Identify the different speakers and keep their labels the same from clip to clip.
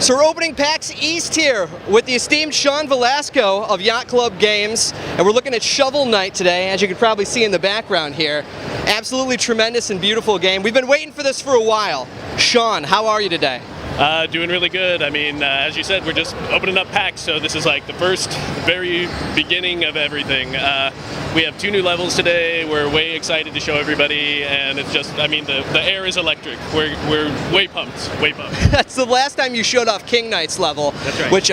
Speaker 1: So we're opening PAX East here with the esteemed Sean Velasco of Yacht Club Games, and we're looking at Shovel Knight today, as you can probably see in the background here. Absolutely tremendous and beautiful game. We've been waiting for this for a while. Sean, how are you today?
Speaker 2: Doing really good. I mean, as you said, we're just opening up PAX, so this is like the very beginning of everything. We have 2 new levels today. We're way excited to show everybody, and it's just, I mean, the air is electric. We're way pumped, way pumped.
Speaker 1: That's the last time you showed off King Knight's level,
Speaker 2: That's right.
Speaker 1: which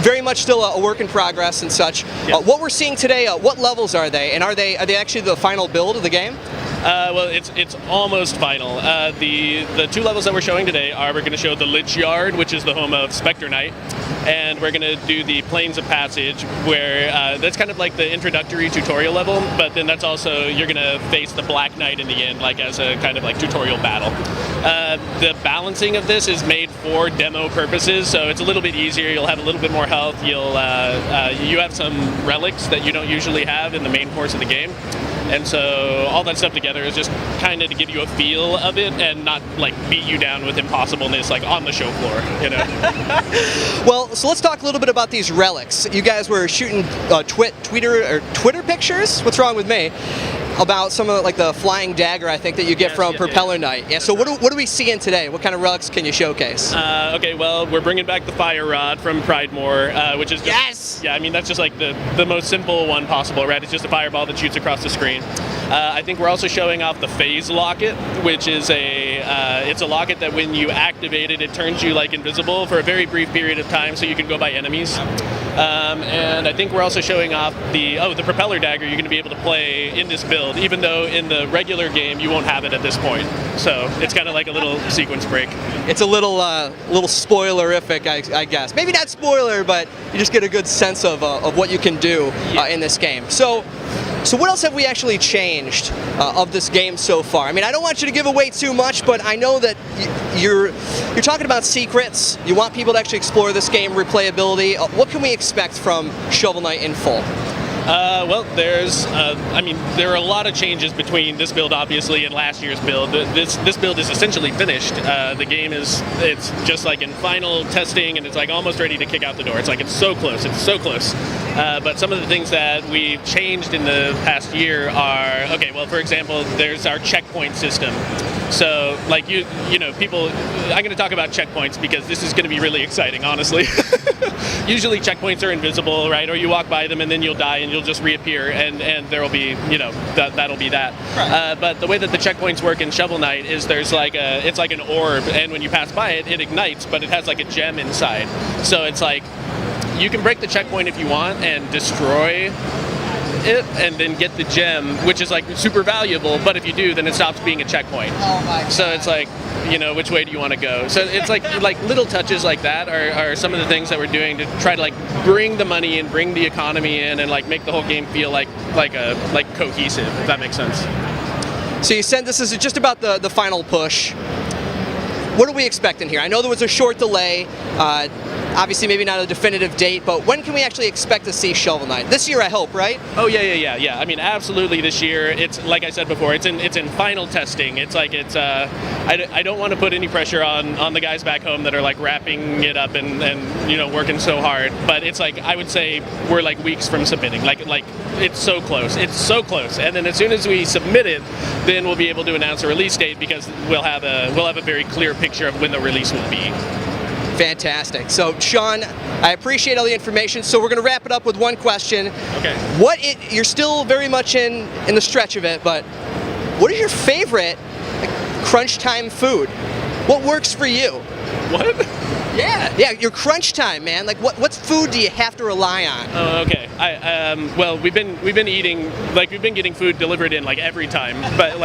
Speaker 1: very much still a work in progress and such.
Speaker 2: Yep.
Speaker 1: What we're seeing today, what levels are they, and are they actually the final build of the game?
Speaker 2: Well, it's almost final. The 2 levels that we're showing today are, we're going to show the Lich Yard, which is the home of Spectre Knight, and we're going to do the Plains of Passage, where that's kind of like the introductory tutorial level, but then that's also, you're going to face the Black Knight in the end, like as a kind of like tutorial battle. The balancing of this is made for demo purposes, so it's a little bit easier. You'll have a little bit more health. You have some relics that you don't usually have in the main course of the game. And so all that stuff together is just kind of to give you a feel of it and not like beat you down with impossibleness like on the show floor, you know.
Speaker 1: Well, so let's talk a little bit about these relics. You guys were shooting Twitter pictures? What's wrong with me? About some of like the flying dagger, I think, that you get from Propeller Knight. Yeah. So what do we see in today? What kind of relics can you showcase?
Speaker 2: Okay, well, we're bringing back the Fire Rod from Pridemore, which is just,
Speaker 1: yes.
Speaker 2: Yeah, I mean that's just like the most simple one possible, right? It's just a fireball that shoots across the screen. I think we're also showing off the Phase Locket, which is it's a locket that when you activate it, it turns you like invisible for a very brief period of time, so you can go by enemies. And I think we're also showing off the Propeller Dagger you're going to be able to play in this build, even though in the regular game you won't have it at this point. So it's kind of like a little sequence break.
Speaker 1: It's a little spoilerific, I guess. Maybe not spoiler, but you just get a good sense of what you can do in this game. So what else have we actually changed of this game so far? I mean, I don't want you to give away too much, but I know that you're talking about secrets. You want people to actually explore this game, replayability. What can we expect from Shovel Knight in full?
Speaker 2: Well, there are a lot of changes between this build, obviously, and last year's build. This build is essentially finished. The game it's just like in final testing, and it's like almost ready to kick out the door. It's so close, but some of the things that we've changed in the past year are, okay, well, for example, there's our checkpoint system. So, like, people, I'm going to talk about checkpoints because this is going to be really exciting, honestly. Usually checkpoints are invisible, right? Or you walk by them and then you'll die and you'll just reappear, and there will be, that'll be that. Right. But the way that the checkpoints work in Shovel Knight is there's like it's like an orb, and when you pass by it, it ignites, but it has like a gem inside. So it's like, you can break the checkpoint if you want and destroy it and then get the gem, which is like super valuable, but if you do, then it stops being a checkpoint.
Speaker 1: Oh my God.
Speaker 2: So it's like, which way do you want to go? So it's like little touches like that are some of the things that we're doing to try to like bring the money in, bring the economy in, and like make the whole game feel like cohesive, if that makes sense.
Speaker 1: So you said this is just about the final push. What are we expecting here? I know there was a short delay. Obviously, maybe not a definitive date, but when can we actually expect to see Shovel Knight? This year, I hope, right?
Speaker 2: Oh yeah. I mean, absolutely. This year, it's like I said before, it's in final testing. It's like I don't want to put any pressure on the guys back home that are like wrapping it up and working so hard. But it's like, I would say we're like weeks from submitting. Like it's so close. And then as soon as we submit it, then we'll be able to announce a release date, because we'll have a very clear picture of when the release will be.
Speaker 1: Fantastic. So, Sean, I appreciate all the information. So we're going to wrap it up with one question.
Speaker 2: Okay.
Speaker 1: You're still very much in the stretch of it, but what is your favorite crunch time food? What works for you?
Speaker 2: What?
Speaker 1: Yeah, your crunch time, man. Like, what food do you have to rely on?
Speaker 2: Oh, okay. Well, we've been getting food delivered in like every time, but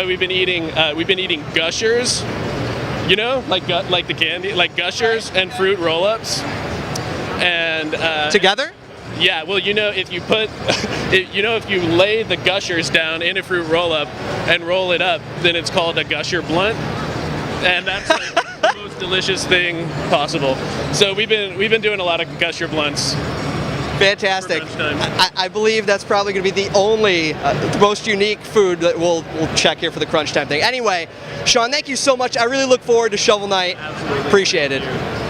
Speaker 2: we've been eating Gushers. Like the candy, like Gushers and fruit roll-ups, and
Speaker 1: together.
Speaker 2: Yeah, well, if you put, if you lay the Gushers down in a fruit roll-up and roll it up, then it's called a Gusher blunt, and that's like the most delicious thing possible. So we've been doing a lot of Gusher blunts.
Speaker 1: Fantastic.
Speaker 2: For crunch time.
Speaker 1: I believe that's probably going to be the only, the most unique food that we'll check here for the crunch time thing. Anyway, Sean, thank you so much. I really look forward to Shovel Knight.
Speaker 2: Absolutely.
Speaker 1: Appreciate it.
Speaker 2: Thank you.